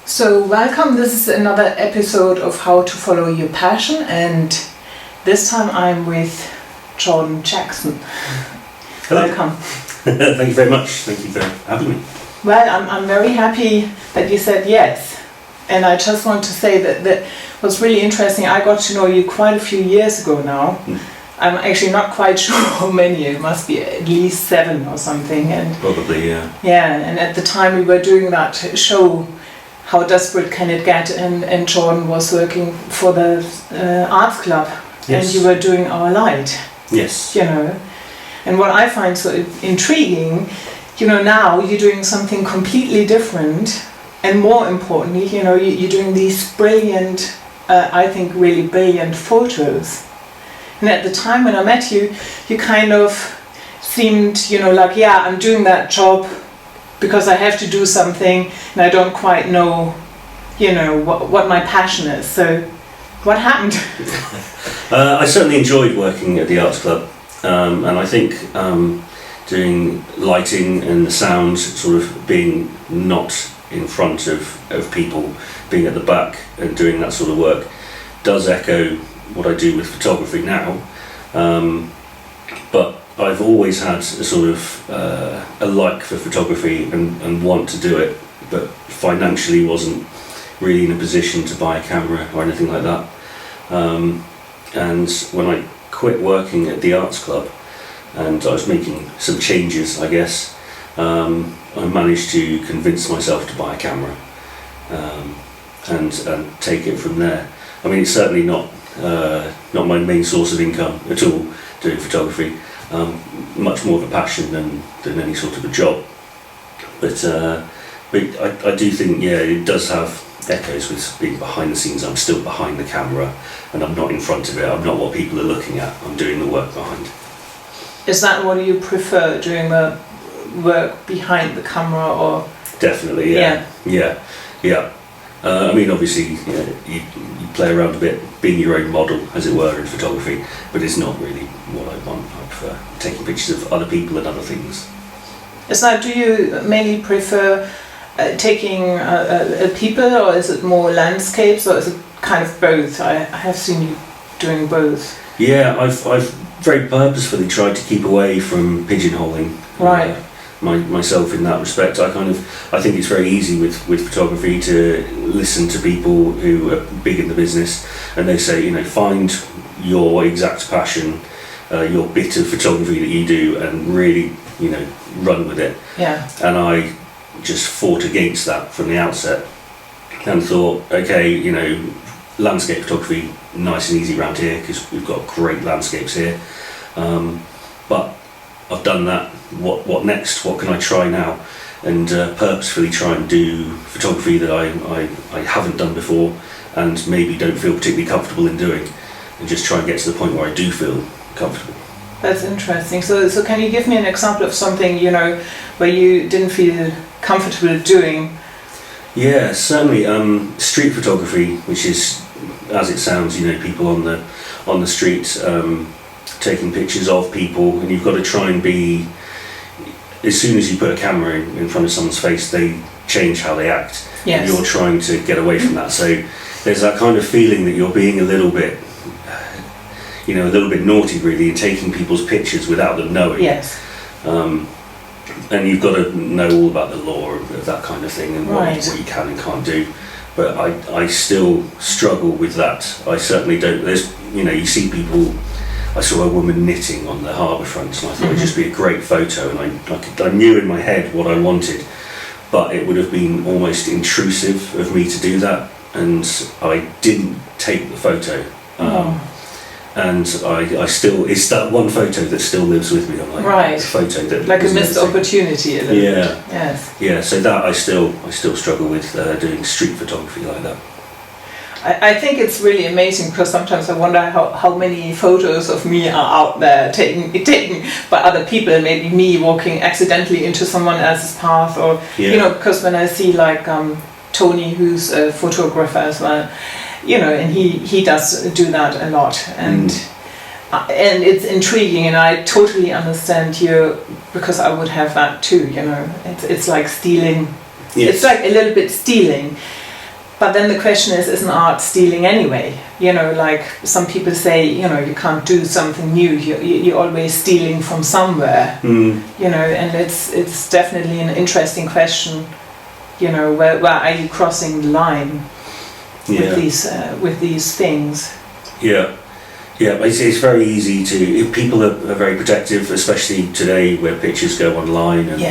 So welcome, this is another episode of How to Follow Your Passion, and this time I'm with Jordan Jackson. Hello. Welcome. Thank you very much. Thank you for having me. Well, I'm very happy that you said yes. And I just want to say that was really interesting. I got to know you quite a few years ago now. I'm actually not quite sure how many, it must be at least 7 or something. And Probably, yeah. yeah, and at the time we were doing that show, How Desperate Can It Get, and Jordan was working for the arts club. Yes. And you were doing Our Light. Yes. You know, and what I find so intriguing, you know, now you're doing something completely different, and more importantly, you know, you're doing these brilliant, I think really brilliant photos. And at the time when I met you, you kind of seemed, you know, like, yeah, I'm doing that job because I have to do something and I don't quite know, you know, what my passion is. So what happened? I certainly enjoyed working at the arts club, and I think doing lighting and the sound, sort of being not in front of people, being at the back and doing that sort of work does echo what I do with photography now. But I've always had a sort of a like for photography and want to do it, but financially wasn't really in a position to buy a camera or anything like that. And when I quit working at the arts club and I was making some changes, I guess, I managed to convince myself to buy a camera and take it from there. I mean, it's certainly not my main source of income at all, doing photography. Much more of a passion than any sort of a job. But I do think, yeah, it does have echoes with being behind the scenes. I'm still behind the camera and I'm not in front of it. I'm not what people are looking at. I'm doing the work behind. Is that what you prefer, doing the work behind the camera, or? Definitely, yeah. I mean, obviously, you play around a bit, being your own model, as it were, in photography, but it's not really what I want. I prefer taking pictures of other people and other things. Do you mainly prefer taking people, or is it more landscapes, or is it kind of both? I have seen you doing both. Yeah, I've very purposefully tried to keep away from pigeonholing. Right. Myself in that respect. I think it's very easy with photography to listen to people who are big in the business and they say, you know, find your exact passion, your bit of photography that you do, and really, you know, run with it. Yeah. And I just fought against that from the outset and thought, okay, you know, landscape photography, nice and easy around here because we've got great landscapes here, but I've done that. What next? What can I try now? And purposefully try and do photography that I haven't done before and maybe don't feel particularly comfortable in doing, and just try and get to the point where I do feel comfortable. That's interesting. So can you give me an example of something, you know, where you didn't feel comfortable doing? Yeah, certainly. Street photography, which is, as it sounds, you know, people on the street. Taking pictures of people, and you've got to try and be, as soon as you put a camera in front of someone's face, they change how they act. Yes. And you're trying to get away from that. So there's that kind of feeling that you're being a little bit, you know, a little bit naughty really, and taking people's pictures without them knowing. Yes. And you've got to know all about the law of that kind of thing and Right. what you can and can't do. But I still struggle with that. I certainly don't. There's, you know, you see people. I saw a woman knitting on the harbour front, and I thought it'd just be a great photo, and I knew in my head what I wanted, but it would have been almost intrusive of me to do that, and I didn't take the photo. And I still, it's that one photo that still lives with me. I'm like, right. The photo that like a missed opportunity a little bit. Yes. Yeah, so that I still struggle with doing street photography like that. I think it's really amazing, because sometimes I wonder how many photos of me are out there taken by other people, maybe me walking accidentally into someone else's path, or you know, because when I see like Tony, who's a photographer as well, you know, and he does do that a lot, and it's intriguing, and I totally understand you, because I would have that too, you know. It's like stealing. Yes. It's like a little bit stealing. But then the question is, isn't art stealing anyway? You know, like some people say, you know, you can't do something new. You're always stealing from somewhere. You know, and it's definitely an interesting question. You know, where are you crossing the line with these things? Yeah. Yeah, it's very easy to. People are very protective, especially today where pictures go online and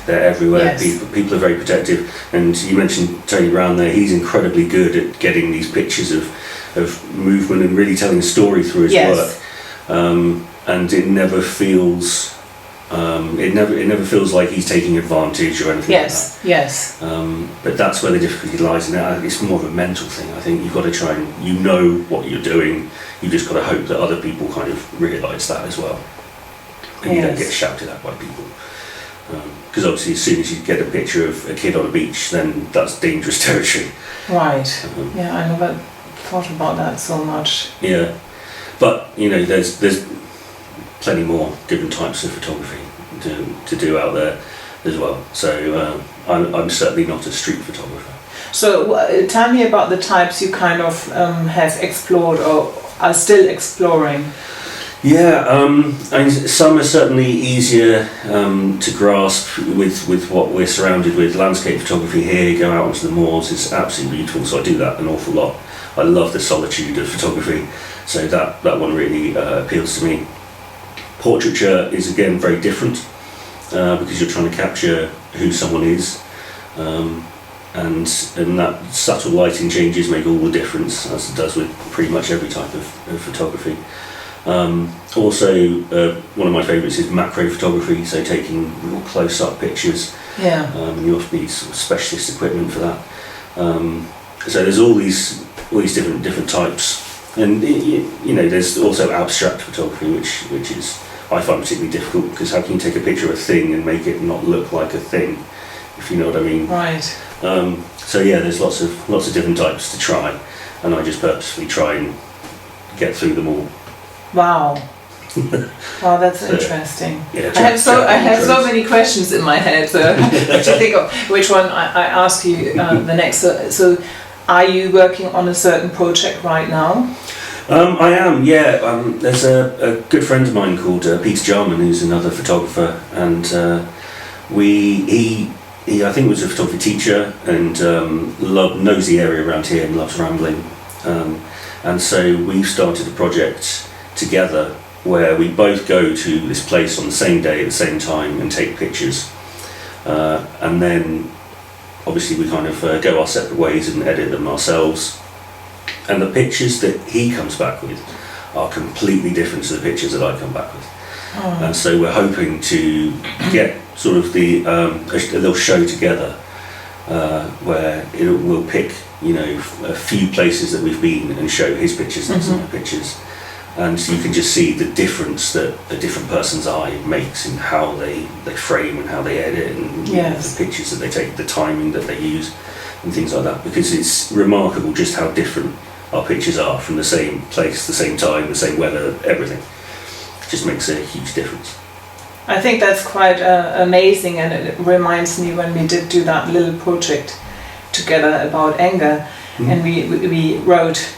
they're everywhere. Yes. People are very protective, and you mentioned Tony Brown there. He's incredibly good at getting these pictures of movement and really telling a story through his work. And it never feels. It never feels like he's taking advantage or anything like that. Yes. But that's where the difficulty lies in it. It's more of a mental thing. I think you've got to try and what you're doing. You just got to hope that other people kind of realise that as well, and you don't get shouted at by people. Because obviously, as soon as you get a picture of a kid on a beach, then that's dangerous territory. Right. I never thought about that so much. Yeah, but you know, there's plenty more different types of photography to do out there as well. So I'm certainly not a street photographer. So tell me about the types you kind of have explored or are still exploring. Yeah, and some are certainly easier to grasp with what we're surrounded with. Landscape photography here, go out onto the moors, is absolutely beautiful, so I do that an awful lot. I love the solitude of photography, so that one really appeals to me. Portraiture is again very different because you're trying to capture who someone is, and that subtle lighting changes make all the difference, as it does with pretty much every type of photography. Also, one of my favourites is macro photography, so taking real close-up pictures. And you have to need sort of specialist equipment for that. So there's all these different types, and you know, there's also abstract photography, which is I find particularly difficult, because how can you take a picture of a thing and make it not look like a thing, if you know what I mean? Right. So yeah, there's lots of different types to try, and I just purposefully try and get through them all. Wow. Wow, that's interesting. Yeah, I have so many questions in my head. So I have to think of which one I ask you the next. So, are you working on a certain project right now? I am, yeah. There's a good friend of mine called Peter Jarman, who's another photographer, and he I think was a photography teacher and knows the area around here and loves rambling. And so we've started a project together where we both go to this place on the same day at the same time and take pictures. And then obviously we kind of go our separate ways and edit them ourselves. And the pictures that he comes back with are completely different to the pictures that I come back with. And so we're hoping to get sort of a little show together where we'll pick, you know, a few places that we've been and show his pictures next to my pictures, and you can just see the difference that a different person's eye makes in how they frame and how they edit, and you know, the pictures that they take, the timing that they use, and things like that. Because it's remarkable just how different our pictures are from the same place, the same time, the same weather, everything. It just makes a huge difference. I think that's quite amazing, and it reminds me when we did do that little project together about anger, and we wrote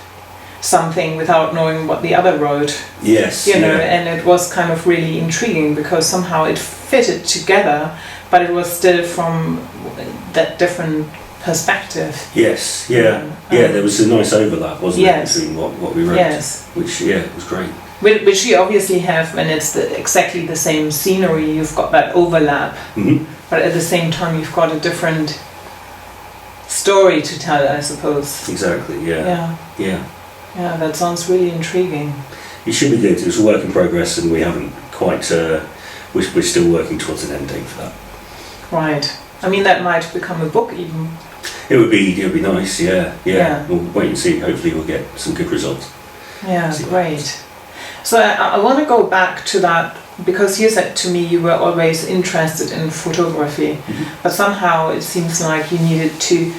something without knowing what the other wrote. Yes. You know, and it was kind of really intriguing because somehow it fitted together, but it was still from that different perspective. Yes. Yeah. There was a nice overlap, wasn't there, between what we wrote? Yes. Which was great. Which you obviously have when it's exactly the same scenery. You've got that overlap, but at the same time you've got a different story to tell, I suppose. Exactly. Yeah, that sounds really intriguing. It should be good. It's a work in progress, and we haven't quite. We're still working towards an end date for that. Right. I mean, that might become a book even. It would be nice. Yeah. We'll wait and see. Hopefully, we'll get some good results. Yeah, great. So I want to go back to that, because you said to me you were always interested in photography, but somehow it seems like you needed to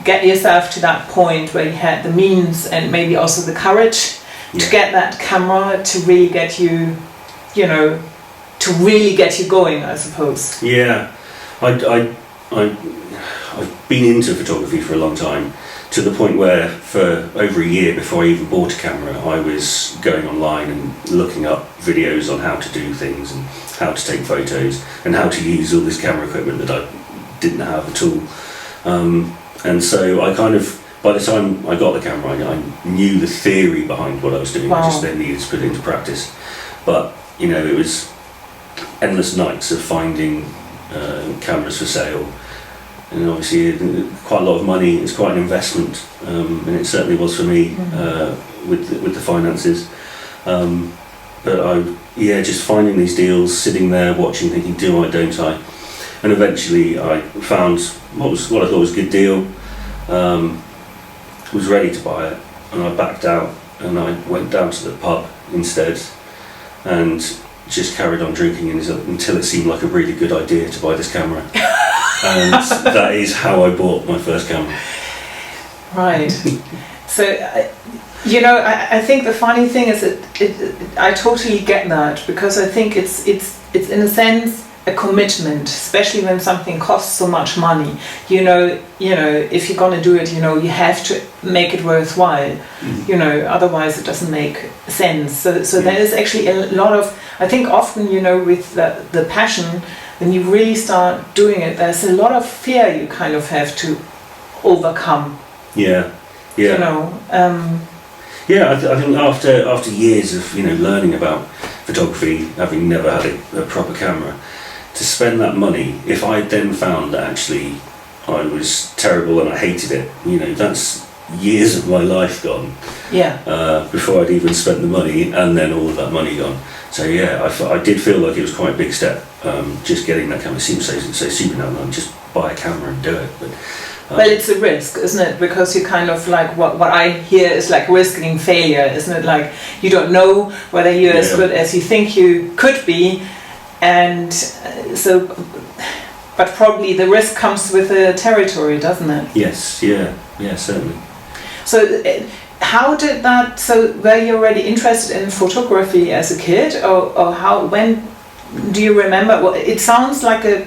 get yourself to that point where you had the means and maybe also the courage to get that camera to really get you, you know, to really get you going, I suppose. Yeah, I've been into photography for a long time, to the point where for over a year before I even bought a camera, I was going online and looking up videos on how to do things and how to take photos and how to use all this camera equipment that I didn't have at all. And so I kind of, by the time I got the camera, I knew the theory behind what I was doing. Wow. I just then needed to put it into practice. But, you know, it was endless nights of finding cameras for sale. And obviously quite a lot of money. It's quite an investment, and it certainly was for me with the finances. But just finding these deals, sitting there watching, thinking, do I, don't I? And eventually I found what I thought was a good deal. Was ready to buy it, and I backed out, and I went down to the pub instead, and just carried on drinking until it seemed like a really good idea to buy this camera. And that is how I bought my first camera. Right. So, I think the funny thing is that I totally get that, because I think it's in a sense a commitment, especially when something costs so much money. If you're gonna do it, you have to make it worthwhile. Otherwise it doesn't make sense. So there is actually a lot of, I think often, with the passion, when you really start doing it, there's a lot of fear you kind of have to overcome. Yeah. I think after years of learning about photography, having never had a proper camera, to spend that money, if I then found that actually I was terrible and I hated it, that's years of my life gone. Yeah. Before I'd even spent the money, and then all of that money gone. So I did feel like it was quite a big step. Just getting that camera seems so super now. Just buy a camera and do it. But well, it's a risk, isn't it? Because you kind of like what I hear is like risking failure, isn't it? Like you don't know whether you're as good as you think you could be, and but probably the risk comes with the territory, doesn't it? Yes, yeah, certainly. So how did that, so were you already interested in photography as a kid, or how, when, do you remember? Well, it sounds like a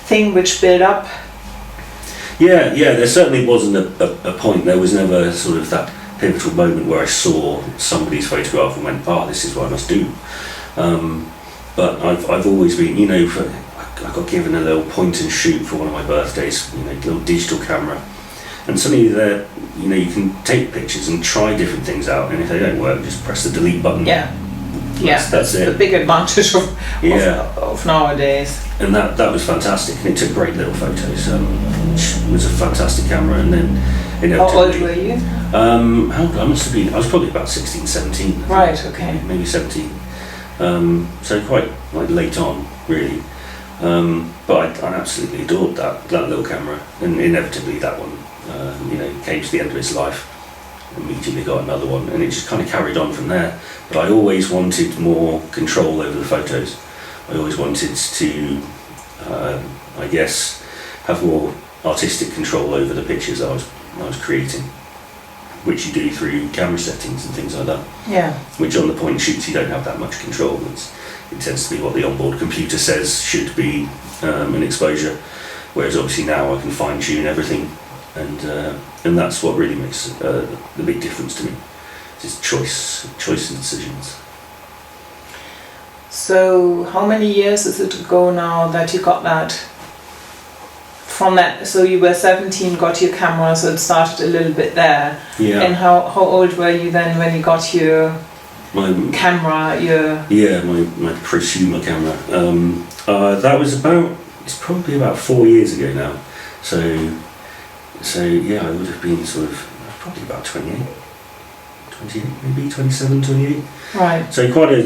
thing which built up. Yeah, there certainly wasn't a point. There was never sort of that pivotal moment where I saw somebody's photograph and went, this is what I must do. But I've always been, I got given a little point and shoot for one of my birthdays, little digital camera. And suddenly there, you can take pictures and try different things out, and if they don't work, just press the delete button. Yeah. That's it. The big advantage of nowadays. And that was fantastic, and it took great little photos. It was a fantastic camera, and then inevitably. How old were you? I must have been. I was probably about 16, 17. Right. Okay. Maybe 17. So quite like late on, really. But I absolutely adored that little camera, and inevitably that one, came to the end of its life. Immediately got another one, and it just kind of carried on from there. But I always wanted more control over the photos. I always wanted to, have more artistic control over the pictures I was creating, which you do through camera settings and things like that. Yeah. Which on the point shoots you don't have that much control. It tends to be what the onboard computer says should be an exposure, whereas obviously now I can fine tune everything, and that's what really makes the big difference to me. It's choice and decisions. So how many years is it ago now that you got that? From that, so you were 17, got your camera, so it started a little bit there. Yeah. And how old were you then when you got your camera? My prosumer camera. That was it's probably about 4 years ago now. So I would have been sort of probably about 28, maybe 27, 28. Right. So quite a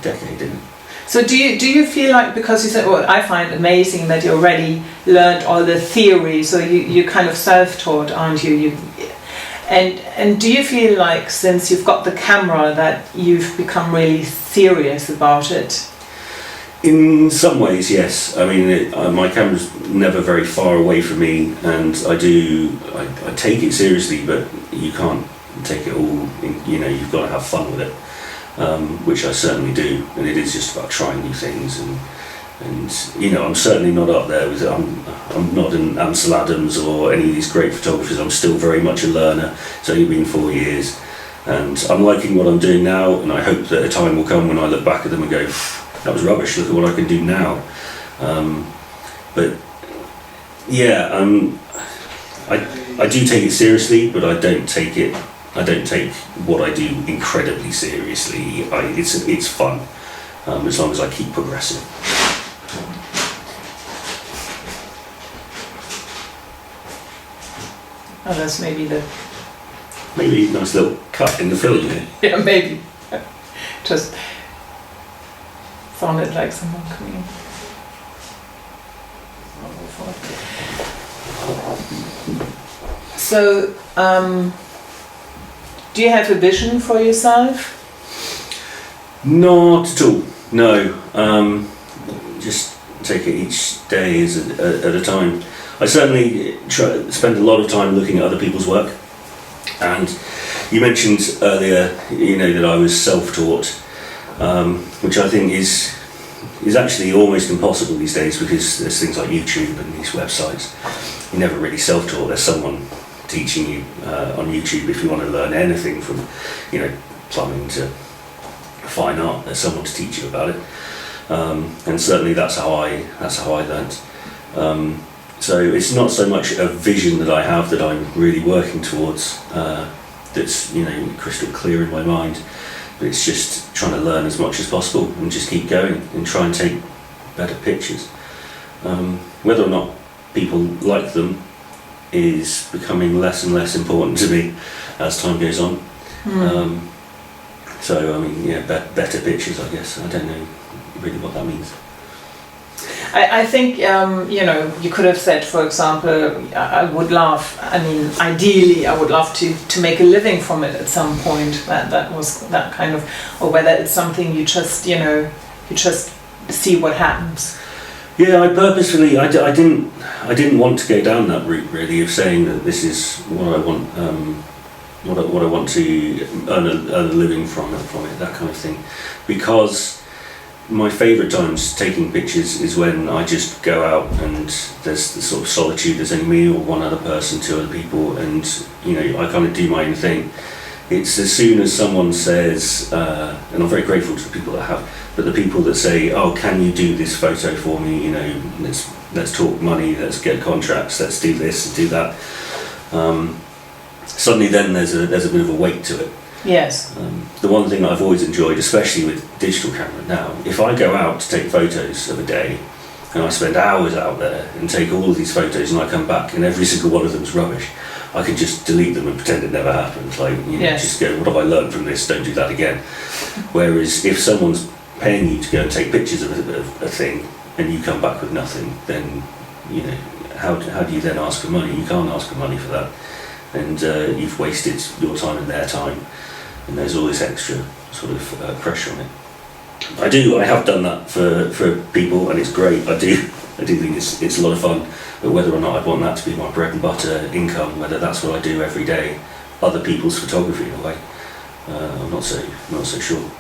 decade, didn't it? So do you feel like, because you said, I find amazing that you already learned all the theory, so you kind of self-taught, aren't you? And do you feel like, since you've got the camera, that you've become really serious about it? In some ways, yes. I mean, my camera's never very far away from me, and I take it seriously, but you can't take it all. You've got to have fun with it, which I certainly do. And it is just about trying new things And I'm certainly not up there with I'm not an Ansel Adams or any of these great photographers. I'm still very much a learner. It's only been 4 years, and I'm liking what I'm doing now, and I hope that a time will come when I look back at them and go, that was rubbish, look at what I can do now. But yeah, I do take it seriously, but I don't take what I do incredibly seriously. It's fun, as long as I keep progressing. Oh, that's maybe a nice little cut in the film here. Yeah, maybe. Just found it like someone coming. So, do you have a vision for yourself? Not at all. No. Just take it each day at a time. I certainly spend a lot of time looking at other people's work, and you mentioned earlier, that I was self-taught, which I think is actually almost impossible these days, because there's things like YouTube and these websites. You're never really self-taught. There's someone teaching you on YouTube. If you want to learn anything from, plumbing to fine art, there's someone to teach you about it. And certainly that's how I learnt. So it's not so much a vision that I have that I'm really working towards, that's crystal clear in my mind, but it's just trying to learn as much as possible and just keep going and try and take better pictures. Whether or not people like them is becoming less and less important to me as time goes on. So better pictures, I guess. I don't know really what that means. I think, you could have said, for example, ideally I would love to make a living from it at some point. That was that kind of, or whether it's something you just see what happens. Yeah, I purposefully, I didn't want to go down that route really, of saying that this is what I want, what I want to earn a living from it, that kind of thing, because my favourite times taking pictures is when I just go out and there's the sort of solitude, there's only me or one other person, two other people, and I kind of do my own thing. It's as soon as someone says, and I'm very grateful to the people that have, but the people that say, oh, can you do this photo for me, let's talk money, let's get contracts, let's do this and do that, suddenly then there's a bit of a weight to it. Yes. The one thing that I've always enjoyed, especially with digital camera now, if I go out to take photos of a day and I spend hours out there and take all of these photos and I come back and every single one of them is rubbish, I can just delete them and pretend it never happened. Just go, what have I learned from this? Don't do that again. Whereas if someone's paying you to go and take pictures of a thing and you come back with nothing, then how do you then ask for money? You can't ask for money for that, and you've wasted your time and their time. And there's all this extra sort of pressure on it. I have done that for people, and it's great. I do think it's a lot of fun. But whether or not I'd want that to be my bread and butter income, whether that's what I do every day, other people's photography in a way, I'm not so sure.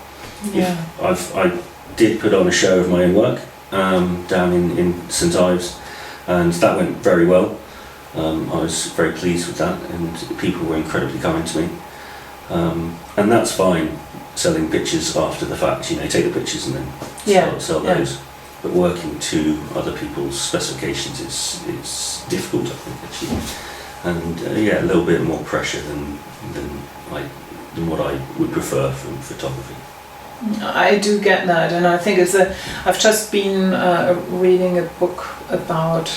Yeah. I did put on a show of my own work down in St Ives, and that went very well. I was very pleased with that, and people were incredibly kind to me. And that's fine, selling pictures after the fact, take the pictures and then sell those. But working to other people's specifications is difficult, I think, actually. And a little bit more pressure than what I would prefer from photography. I do get that, and I think I've just been reading a book about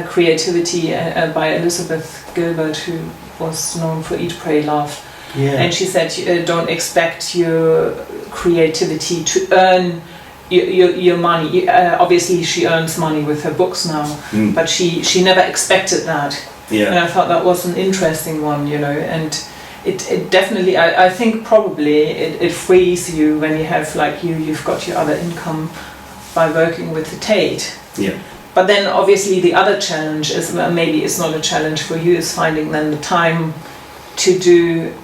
creativity by Elizabeth Gilbert, who was known for Eat, Pray, Love. Yeah. And she said, don't expect your creativity to earn your money. Obviously she earns money with her books now, but she never expected that. Yeah. And I thought that was an interesting one, and it definitely, I think probably it frees you when you have, you've got your other income by working with the Tate. Yeah. But then obviously the other challenge is, maybe it's not a challenge for you, is finding then the time to do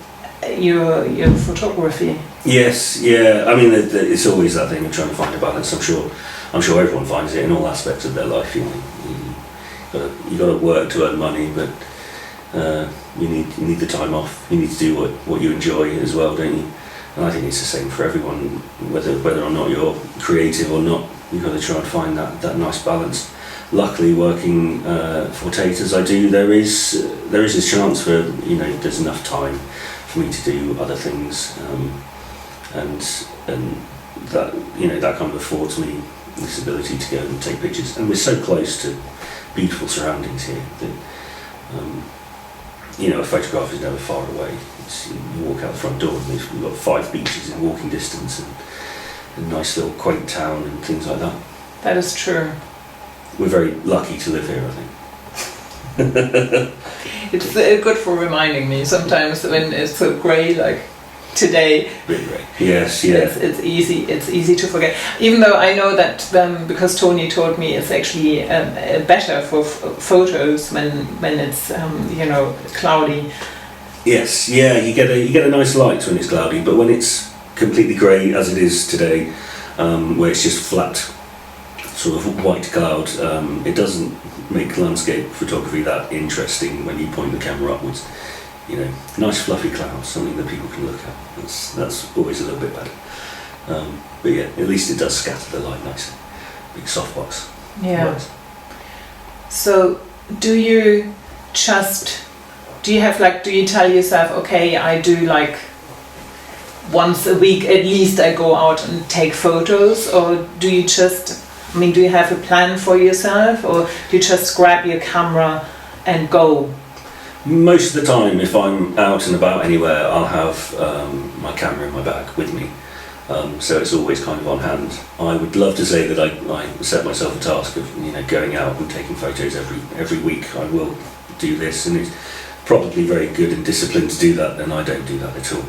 your photography. Yes, yeah. I mean, it's always that thing of trying to find a balance. I'm sure everyone finds it in all aspects of their life. You know, you got to work to earn money, but you need the time off. You need to do what you enjoy as well, don't you? And I think it's the same for everyone, whether or not you're creative or not. You've got to try and find that nice balance. Luckily, working for Tate as I do, there is this chance for, you know, there's enough time for me to do other things, and that, you know, that kind of affords me this ability to go and take pictures. And we're so close to beautiful surroundings here that, you know, a photograph is never far away. You walk out the front door and we've got 5 beaches in walking distance, and a nice little quaint town and things like that. That is true. We're very lucky to live here, I think. It's good for reminding me sometimes when it's so grey, like today. Really great. Yes, yeah. It's easy to forget. Even though I know that because Tony told me it's actually better for photos when it's you know, cloudy. Yes, yeah. You get a nice light when it's cloudy, but when it's completely grey, as it is today, where it's just flat, sort of white cloud, it doesn't make landscape photography that interesting when you point the camera upwards. You know, nice fluffy clouds, something that people can look at. That's always a little bit better. But yeah, at least it does scatter the light nicely. Big softbox. Yeah. Right. So do you tell yourself, okay, I do like once a week at least I go out and take photos, or do you do you have a plan for yourself, or do you just grab your camera and go? Most of the time, if I'm out and about anywhere, I'll have my camera in my bag with me, so it's always kind of on hand. I would love to say that I set myself a task of, you know, going out and taking photos every week. I will do this, and it's probably very good and disciplined to do that, and I don't do that at all.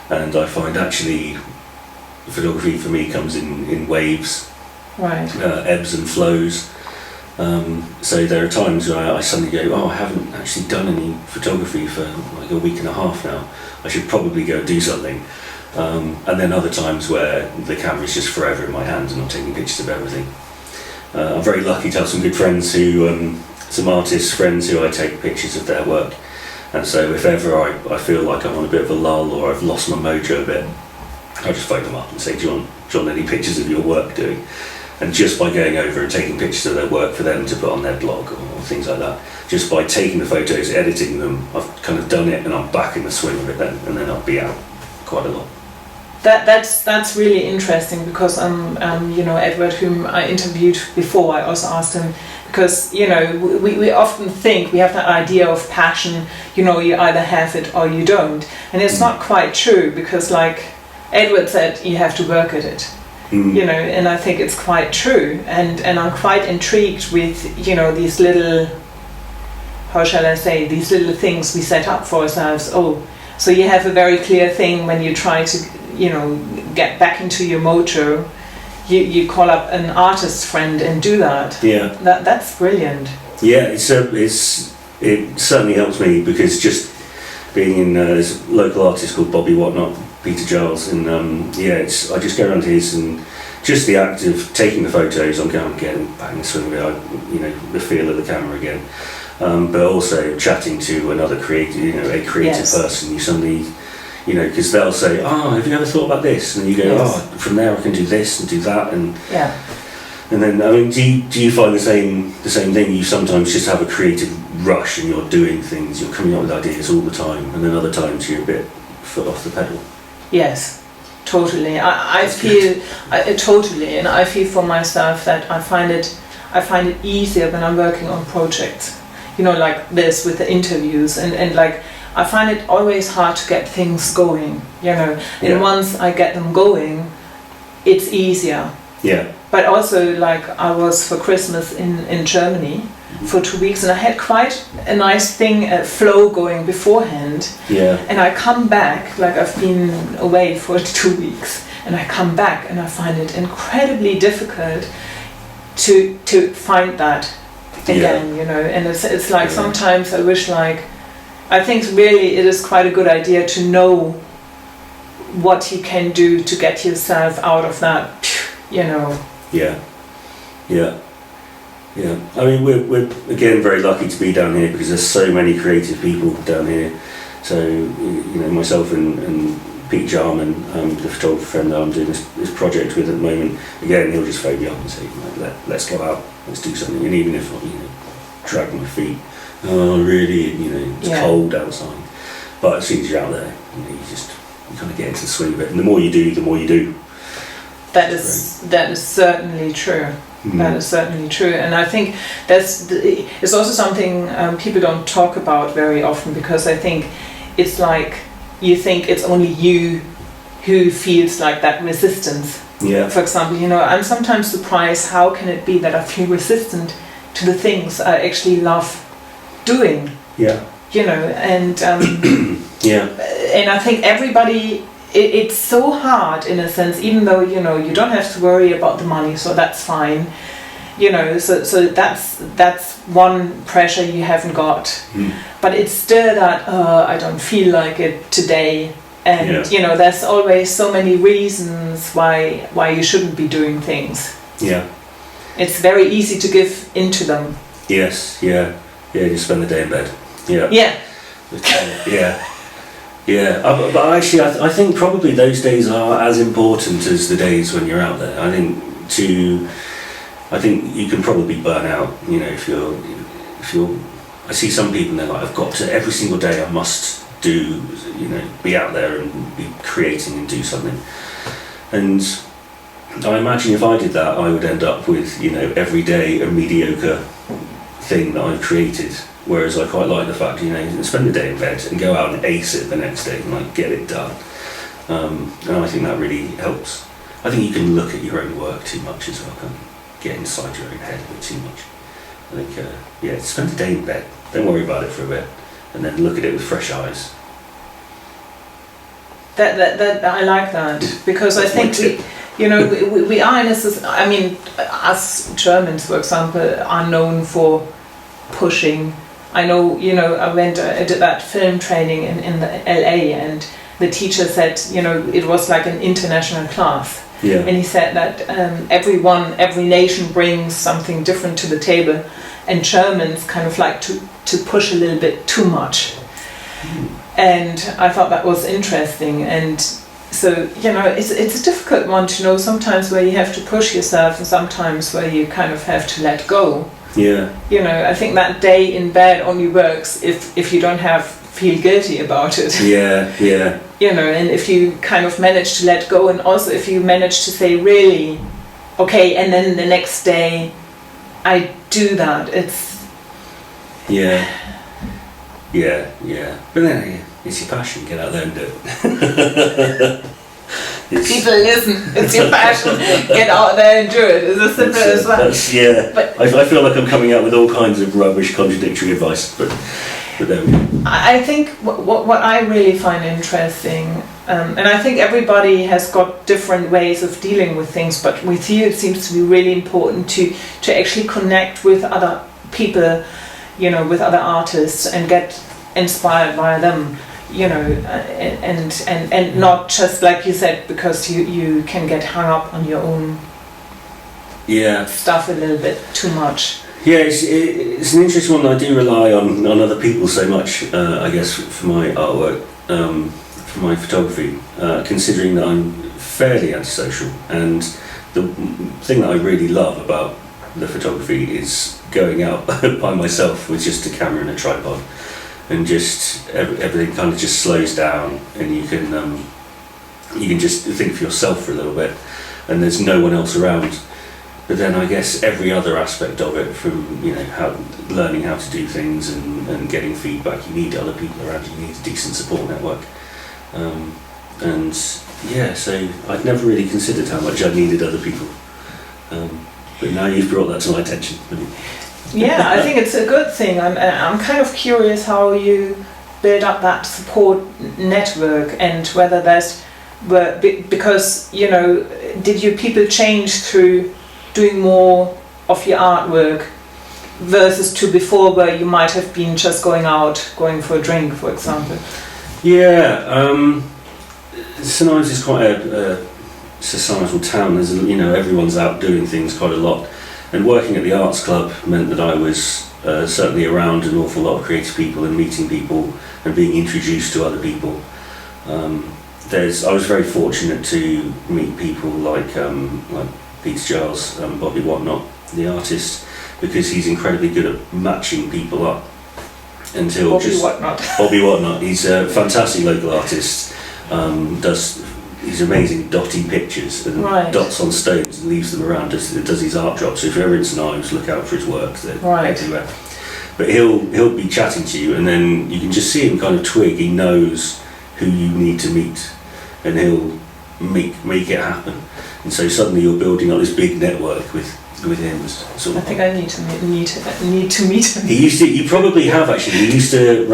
And I find actually photography for me comes in waves, Right. Ebbs and flows. So there are times where I suddenly go, oh, I haven't actually done any photography for like a week and a half now. I should probably go do something. And then other times where the camera's just forever in my hand and I'm taking pictures of everything. I'm very lucky to have some good friends some artist friends who I take pictures of their work. And so if ever I feel like I'm on a bit of a lull or I've lost my mojo a bit, I just phone them up and say, do you want any pictures of your work doing? And just by going over and taking pictures of their work for them to put on their blog or things like that, just by taking the photos, editing them, I've kind of done it and I'm back in the swing of it then, and then I'll be out quite a lot. That's really interesting, because you know, Edward, whom I interviewed before, I also asked him, because, you know, we often think we have that idea of passion, you know, you either have it or you don't, and it's not quite true, because like Edward said, you have to work at it. You know, and I think it's quite true, and I'm quite intrigued with, you know, these little, how shall I say, these little things we set up for ourselves. Oh, so you have a very clear thing when you try to, you know, get back into your mojo, you call up an artist friend and do that. Yeah. That's brilliant. Yeah, it certainly helps me, because just being in this local artist called Bobby Whatnot, Peter Giles, and I just go around his, and just the act of taking the photos, I'm getting back in the swing of it, you know, the feel of the camera again, but also chatting to another creative, you know, a creative Yes. person. You suddenly, you know, because they'll say, oh, have you ever thought about this? And you go, Yes. oh, from there I can do this and do that, and Yeah. and then, I mean, do you find the same thing? You sometimes just have a creative rush and you're doing things, you're coming up with ideas all the time, and then other times you're a bit foot off the pedal. Yes, totally. I feel totally, and I feel for myself that I find it easier when I'm working on projects, you know, like this with the interviews, and like I find it always hard to get things going, you know. Yeah. And once I get them going, it's easier. Yeah. But also, like, I was for Christmas in Germany for 2 weeks, and I had quite a nice thing, a flow going beforehand. Yeah. And I come back, like I've been away for 2 weeks, and I come back and I find it incredibly difficult to find that again, you know. And it's like sometimes I wish, like, I think really it is quite a good idea to know what you can do to get yourself out of that, you know. Yeah. I mean, we're again very lucky to be down here because there's so many creative people down here. So, you know, myself and Pete Jarman, the photographer friend that I'm doing this project with at the moment, again, he'll just phone me up and say, let's go out, let's do something. And even if I, you know, drag my feet, oh really, you know, it's cold outside. But as soon as you're out there, you know, you kind of get into the swing of it. And the more you do, the more you do. That is certainly true. That is certainly true, and I think it's also something people don't talk about very often, because I think it's like you think it's only you who feels like that resistance. Yeah. For example, you know, I'm sometimes surprised how can it be that I feel resistant to the things I actually love doing. Yeah. You know, and yeah. And I think everybody. It's so hard in a sense, even though, you know, you don't have to worry about the money, so that's fine, you know, so that's one pressure you haven't got. But it's still that I don't feel like it today, and you know, there's always so many reasons why you shouldn't be doing things. Yeah, it's very easy to give into them. Yes. You spend the day in bed. But actually, I think probably those days are as important as the days when you're out there. I think you can probably burn out. You know, if you're. I see some people and they're like, I've got to every single day. I must do. You know, be out there and be creating and do something. And I imagine if I did that, I would end up with, you know, every day a mediocre thing that I've created. Whereas I quite like the fact, you know, spend the day in bed and go out and ace it the next day and like get it done. And I think that really helps. I think you can look at your own work too much as well, can't you? Get inside your own head a bit too much. I think, spend the day in bed. Don't worry about it for a bit, and then look at it with fresh eyes. That I like that, because I think we are in a society. I mean, us Germans, for example, are known for pushing. I know, you know, I did that film training in the LA, and the teacher said, you know, it was like an international class. Yeah. And he said that every nation brings something different to the table, and Germans kind of like to push a little bit too much. And I thought that was interesting. And so, you know, it's a difficult one to know sometimes where you have to push yourself and sometimes where you kind of have to let go. Yeah. You know, I think that day in bed only works if you don't feel guilty about it. Yeah. You know, and if you kind of manage to let go, and also if you manage to say, really, okay, and then the next day I do that, it's... Yeah. But then, it's your passion, get out there and do it. People listen, it's your passion, get out there and do it. It's as simple as that. But I feel like I'm coming out with all kinds of rubbish, contradictory advice, but there we go. I think what I really find interesting, and I think everybody has got different ways of dealing with things, but with you it seems to be really important to actually connect with other people, you know, with other artists, and get inspired by them. You know, and not just like you said, because you can get hung up on your own stuff a little bit too much. Yeah, it's an interesting one. I do rely on other people so much, I guess, for my artwork, for my photography, considering that I'm fairly antisocial. And the thing that I really love about the photography is going out by myself with just a camera and a tripod. And just everything kind of just slows down, and you can just think for yourself for a little bit, and there's no one else around. But then I guess every other aspect of it, from, you know, learning how to do things and getting feedback, you need other people around you. You need a decent support network. So I'd never really considered how much I needed other people. But now you've brought that to my attention. Yeah, I think it's a good thing. I'm kind of curious how you build up that support network, and whether because, you know, did your people change through doing more of your artwork versus to before, where you might have been just going for a drink, for example? Yeah, St Ives is quite a societal town. There's everyone's out doing things quite a lot, and working at the arts club meant that I was certainly around an awful lot of creative people and meeting people and being introduced to other people. I was very fortunate to meet people like Peter Giles, Bobby Whatnot, the artist, because he's incredibly good at matching people up. Bobby Whatnot. He's a fantastic local artist. Does these amazing dotty pictures and dots on stones and leaves them around. Does these art drops. So if you're ever in St Ives, look out for his work. They're everywhere. But he'll be chatting to you, and then you can just see him kind of twig. He knows who you need to meet, and he'll make it happen. And so suddenly you're building up this big network with him. I think I need to meet him. You probably have actually. He used to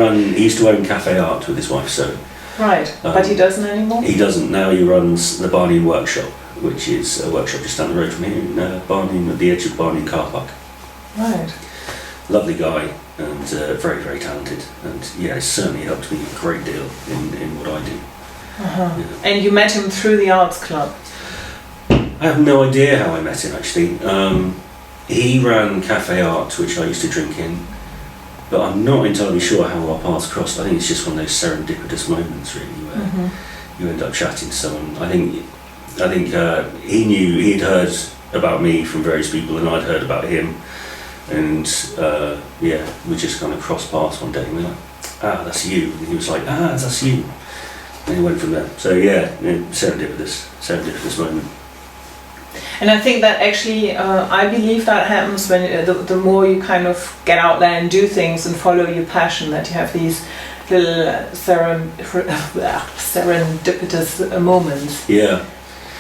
own Cafe Art with his wife, so. Right, but he doesn't anymore? He doesn't. Now he runs the Barney Workshop, which is a workshop just down the road from here in Barney, at the edge of Barney car park. Right. Lovely guy, and very, very talented. And yeah, it certainly helped me a great deal in what I do. Uh-huh. Yeah. And you met him through the arts club? I have no idea how I met him actually. He ran Cafe Art, which I used to drink in, but I'm not entirely sure how our paths crossed. I think it's just one of those serendipitous moments really where you end up chatting to someone. I think he'd heard about me from various people and I'd heard about him, and we just kind of crossed paths one day and we were like, that's you, and he was like, that's you, and he went from there. So serendipitous moment. And I think that actually, I believe that happens when the more you kind of get out there and do things and follow your passion, that you have these little serendipitous moments. Yeah,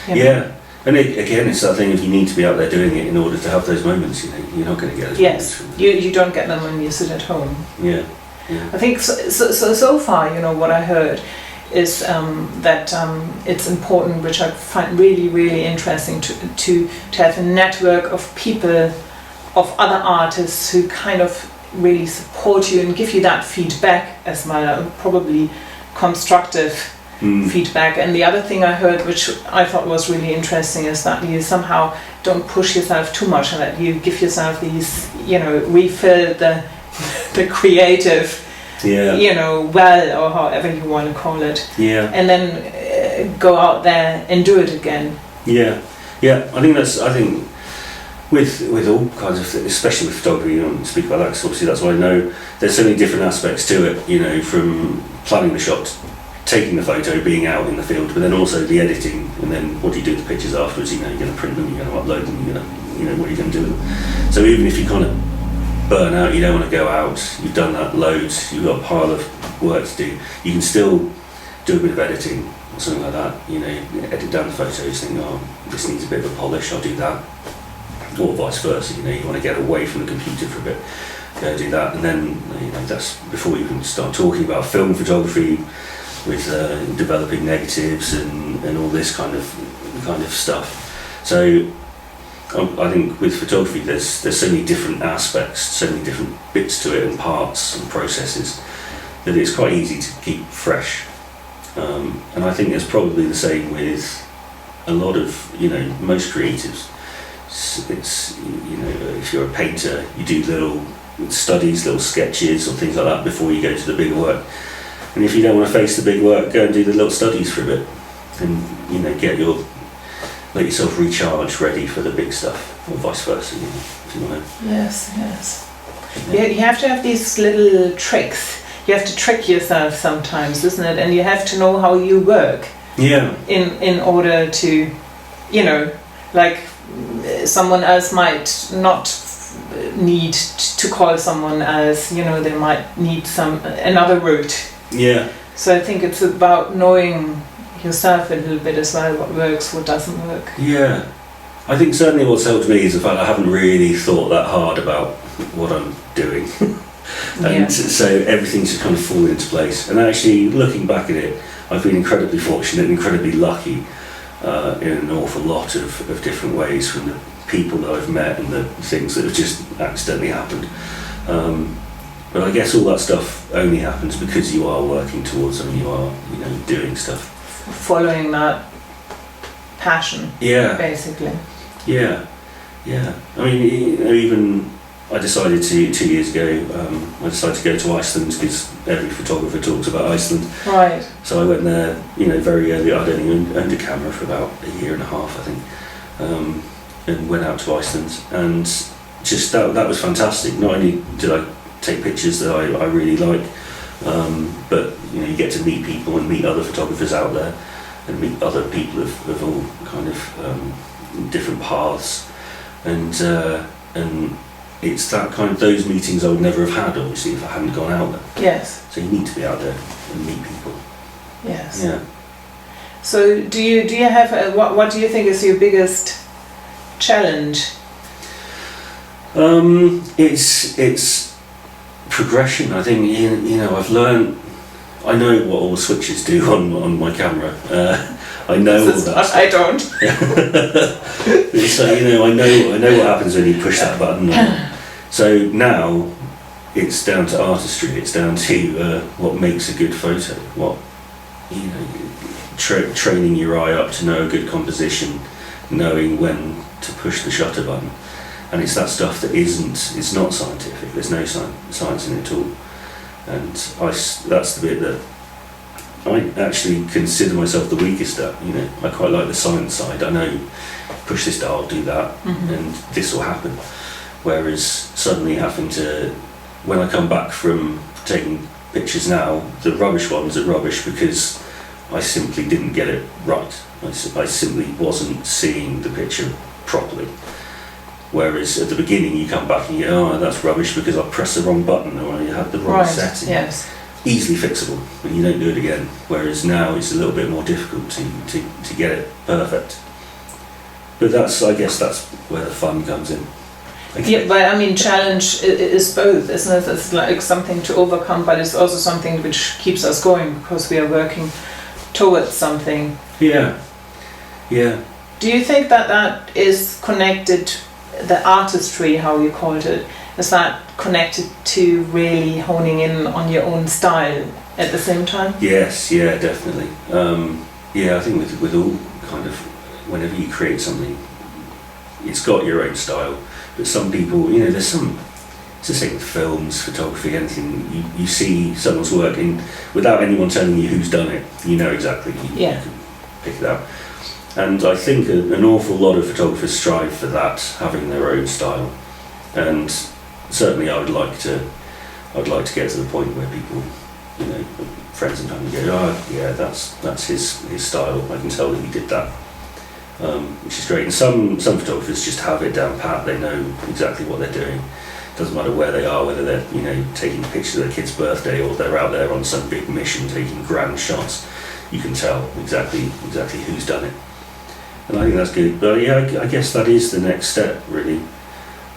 yeah. And it's that thing, if you need to be out there doing it in order to have those moments, you're not going to get those moments. Yes, you don't get them when you sit at home. Yeah. I think so far, what I heard is that it's important, which I find really, really interesting, to have a network of people, of other artists who kind of really support you and give you that feedback as well, probably constructive feedback. And the other thing I heard, which I thought was really interesting, is that you somehow don't push yourself too much, and that you give yourself these, refill the creative well, or however you want to call it, and then go out there and do it again. I think with all kinds of things, especially with photography, you don't speak about that because obviously that's what I know. There's so many different aspects to it, from planning the shot, taking the photo, being out in the field, but then also the editing, and then what do you do with the pictures afterwards? You're going to print them, you're going to upload them, what are you going to do with them? So even if you kind of burn out, you don't want to go out, you've done that loads, you've got a pile of work to do, you can still do a bit of editing or something like that, edit down the photos, think, this needs a bit of a polish, I'll do that, or vice versa, you want to get away from the computer for a bit, go do that, and then that's before you can start talking about film photography with developing negatives and all this kind of stuff. So I think with photography there's so many different aspects, so many different bits to it and parts and processes that it's quite easy to keep fresh. And I think it's probably the same with a lot of, most creatives. It's if you're a painter, you do little studies, little sketches or things like that before you go to the bigger work. And if you don't want to face the big work, go and do the little studies for a bit and, let yourself recharge, ready for the big stuff, or vice versa, if you want to. Yes. Yeah, you have to have these little tricks. You have to trick yourself sometimes, isn't it? And you have to know how you work. Yeah. In order to, like someone else might not need to call someone else. They might need another route. Yeah. So I think it's about knowing yourself a little bit as well, what works, what doesn't work. Yeah, I think certainly what's helped me is the fact I haven't really thought that hard about what I'm doing. And so everything's just kind of fallen into place. And actually, looking back at it, I've been incredibly fortunate and incredibly lucky in an awful lot of different ways, from the people that I've met and the things that have just accidentally happened. But I guess all that stuff only happens because you are working towards something, you are, doing stuff. following that passion, Yeah, basically. yeah, yeah. I mean, even I decided 2 years ago, I decided to go to Iceland because every photographer talks about Iceland. Right. So I went there, very early. I'd only owned a camera for about a year and a half, I think, and went out to Iceland, and just that was fantastic. Not only did I take pictures that I really like, but you get to meet people and meet other photographers out there, and meet other people of all kind of different paths, and it's that kind of those meetings I would never have had, obviously, if I hadn't gone out there. Yes. So you need to be out there and meet people. Yes. Yeah. So do you have what do you think is your biggest challenge? It's progression. I think I've learned. I know what all the switches do on my camera. I know all that. I don't. So I know what happens when you push that button. So now it's down to artistry. It's down to what makes a good photo. What training your eye up to know a good composition, knowing when to push the shutter button, and it's that stuff that it's not scientific. There's no science in it at all, and that's the bit that I actually consider myself the weakest at. I quite like the science side. I know, push this dial, do that, and this will happen. Whereas suddenly having to, when I come back from taking pictures now, the rubbish ones are rubbish because I simply didn't get it right. I simply wasn't seeing the picture properly. Whereas at the beginning you come back and you go, oh, that's rubbish because I pressed the wrong button or I had the wrong setting. Yes. Easily fixable, and you don't do it again. Whereas now it's a little bit more difficult to get it perfect. But I guess that's where the fun comes in. Yeah, but challenge is both, isn't it? It's like something to overcome, but it's also something which keeps us going because we are working towards something. Yeah, yeah. Do you think that is connected, the artistry, how you called it, is that connected to really honing in on your own style at the same time? Yes, yeah, definitely. I think with all kind of, whenever you create something, it's got your own style. But some people, there's it's the same with films, photography, anything. You see someone's work without anyone telling you who's done it. You know exactly. You can pick it out. And I think an awful lot of photographers strive for that, having their own style. And certainly I would like to get to the point where people, friends and family go, oh yeah, that's his style. I can tell that he did that. Which is great. And some photographers just have it down pat. They know exactly what they're doing. Doesn't matter where they are, whether they're taking pictures of their kid's birthday or they're out there on some big mission taking grand shots. You can tell exactly who's done it. And I think that's good. But yeah, I guess that is the next step, really,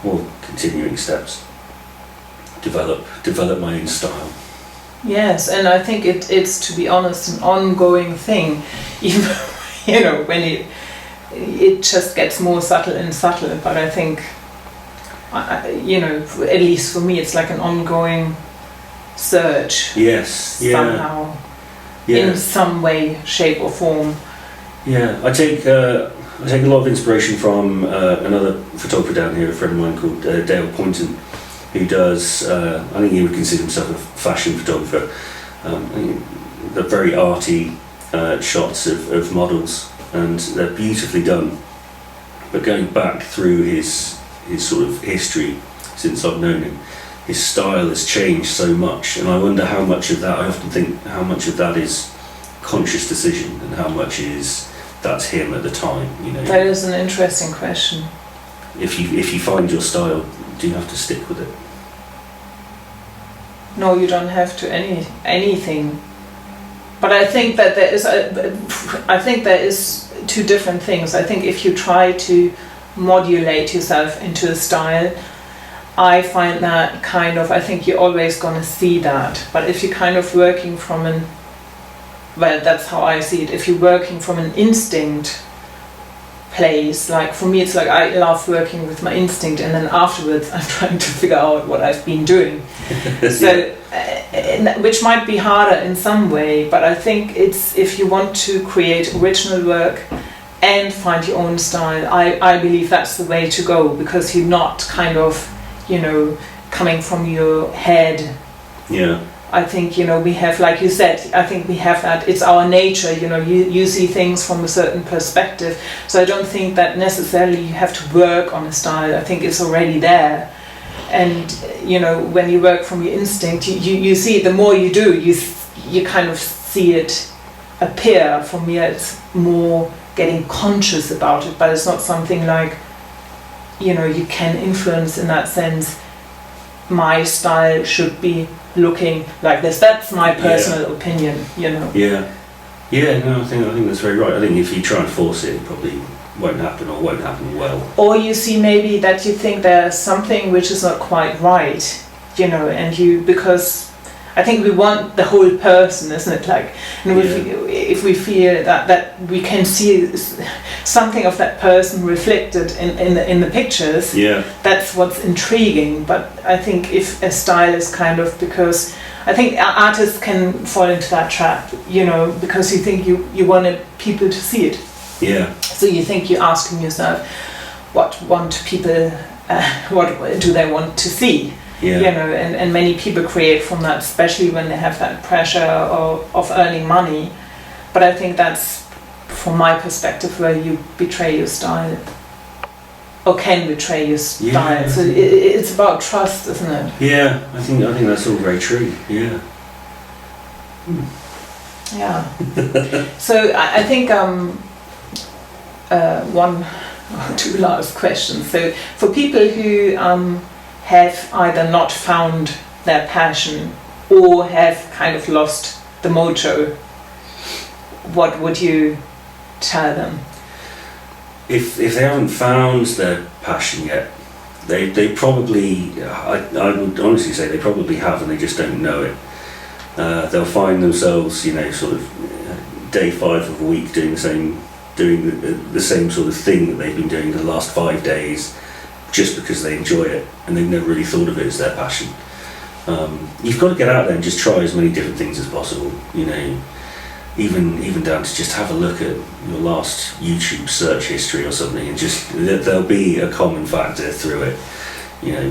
or continuing steps. Develop my own style. Yes, and I think it's, to be honest, an ongoing thing. Even when it just gets more subtle and subtle, but I think, at least for me, it's like an ongoing search. Yes, somehow, in some way, shape or form. Yeah, I take a lot of inspiration from another photographer down here, a friend of mine called Dale Poynton, who does, I think he would consider himself a fashion photographer. They're very arty shots of models, and they're beautifully done. But going back through his sort of history since I've known him, his style has changed so much, and I wonder how much of that, I often think how much of that is conscious decision and how much that's him at the time. That is an interesting question. If you find your style, do you have to stick with it? No, you don't have to anything. But I think that there is two different things. I think if you try to modulate yourself into a style, I find that I think you're always going to see that. But if you're kind of working from that's how I see it. If you're working from an instinct place, like for me, it's like I love working with my instinct, and then afterwards I'm trying to figure out what I've been doing. So which might be harder in some way, but I think it's, if you want to create original work and find your own style, I believe that's the way to go, because you're not kind of, coming from your head. Yeah. I think, we have, like you said, I think we have that, it's our nature, you see things from a certain perspective. So I don't think that necessarily you have to work on a style. I think it's already there. And, when you work from your instinct, you see it, the more you do, you kind of see it appear. For me, it's more getting conscious about it, but it's not something like, you can influence in that sense. My style should be looking like this. That's my personal opinion, Yeah. Yeah, no, I think that's very right. I think if you try and force it, it probably won't happen, or won't happen well. Or you see maybe that you think there's something which is not quite right, and because I think we want the whole person, isn't it? Like, if we feel that we can see something of that person reflected in the pictures, that's what's intriguing. But I think if a style is kind of, because I think artists can fall into that trap, because you think you wanted people to see it. Yeah. So you think you're asking yourself, what do they want to see? Yeah. And many people create from that, especially when they have that pressure of earning money. But I think that's, from my perspective, where you betray your style, or can betray your style. Yeah. So it's about trust, isn't it? Yeah, I think that's all very true. Yeah. Yeah. So I think one or two last questions. So for people who have either not found their passion or have kind of lost the mojo, what would you tell them? If they haven't found their passion yet, they probably, I would honestly say they probably have, and they just don't know it. They'll find themselves, sort of day 5 of a week doing the same sort of thing that they've been doing the last 5 days, just because they enjoy it, and they've never really thought of it as their passion. You've got to get out there and just try as many different things as possible, even down to just have a look at your last YouTube search history or something, and just there'll be a common factor through it,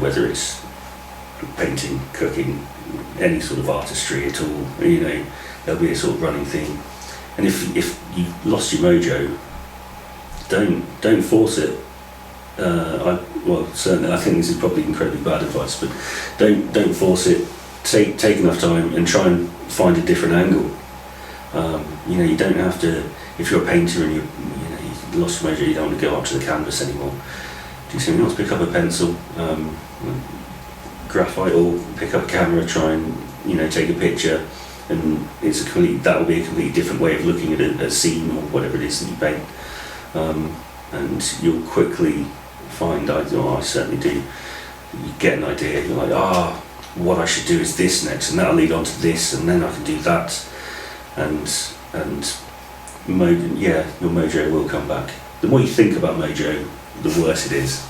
whether it's painting, cooking, any sort of artistry at all, there'll be a sort of running theme. And if you've lost your mojo, don't force it. Certainly I think this is probably incredibly bad advice, but don't force it. Take enough time and try and find a different angle. You don't have to, if you're a painter and you lost your mojo, you don't want to go up to the canvas anymore. Do something else, pick up a pencil, graphite, or pick up a camera, try and take a picture, and that will be a completely different way of looking at a scene or whatever it is that you paint. And you'll quickly find, I certainly do, you get an idea, you're like, what I should do is this next, and that'll lead on to this, and then I can do that, and your mojo will come back. The more you think about mojo, the worse it is.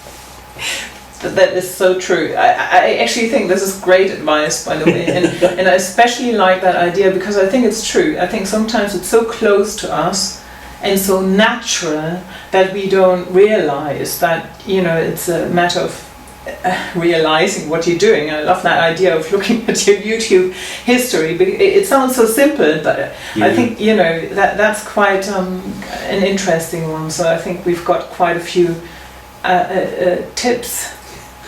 That is so true. I actually think this is great advice, by the way, and I especially like that idea, because I think it's true. I think sometimes it's so close to us and so natural that we don't realize that, it's a matter of realizing what you're doing. I love that idea of looking at your YouTube history. It sounds so simple, but I think, that's quite an interesting one. So I think we've got quite a few tips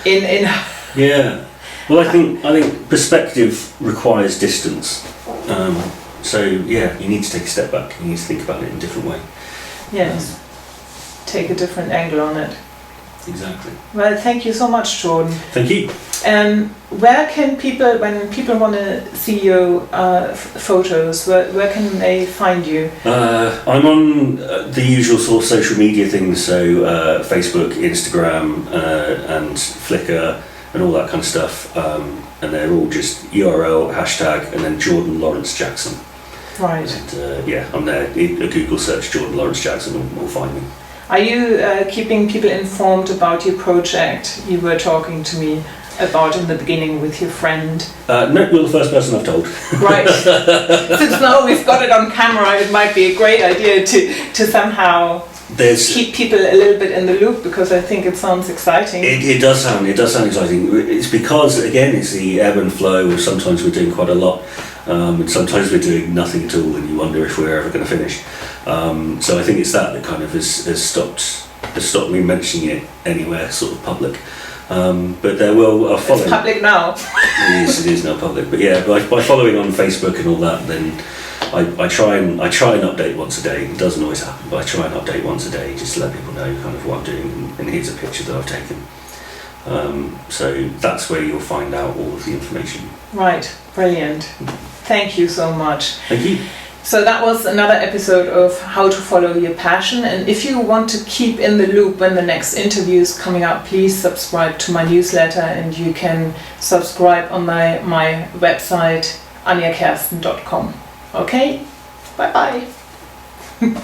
in Yeah. Well, I think perspective requires distance. So you need to take a step back. You need to think about it in a different way. Yes. Take a different angle on it. Exactly. Well, thank you so much, Jordan. Thank you. Where can people, when people want to see your photos, where can they find you? I'm on the usual sort of social media things, so Facebook, Instagram, and Flickr, and all that kind of stuff. And they're all just URL, hashtag, and then Jordan Lawrence Jackson. Right. And I'm there. A Google search Jordan Lawrence Jackson will find me. Are you keeping people informed about your project? You were talking to me about in the beginning with your friend? No, you're the first person I've told. Right. Since now we've got it on camera, it might be a great idea to somehow keep people a little bit in the loop, because I think it sounds exciting. It does sound exciting. It's because, again, it's the ebb and flow of sometimes we're doing quite a lot, and sometimes we're doing nothing at all, and you wonder if we're ever going to finish. So I think it's that kind of has stopped me mentioning it anywhere sort of public. But there will follow. It's public now. It is now public. But yeah, by following on Facebook and all that, then I try and update once a day. It doesn't always happen, but I try and update once a day just to let people know kind of what I'm doing. And here's a picture that I've taken. So that's where you'll find out all of the information. Right, brilliant. Thank you so much. Thank you. So that was another episode of How to Follow Your Passion. And if you want to keep in the loop when the next interview is coming up, please subscribe to my newsletter, and you can subscribe on my website anjakersten.com. Okay, bye bye.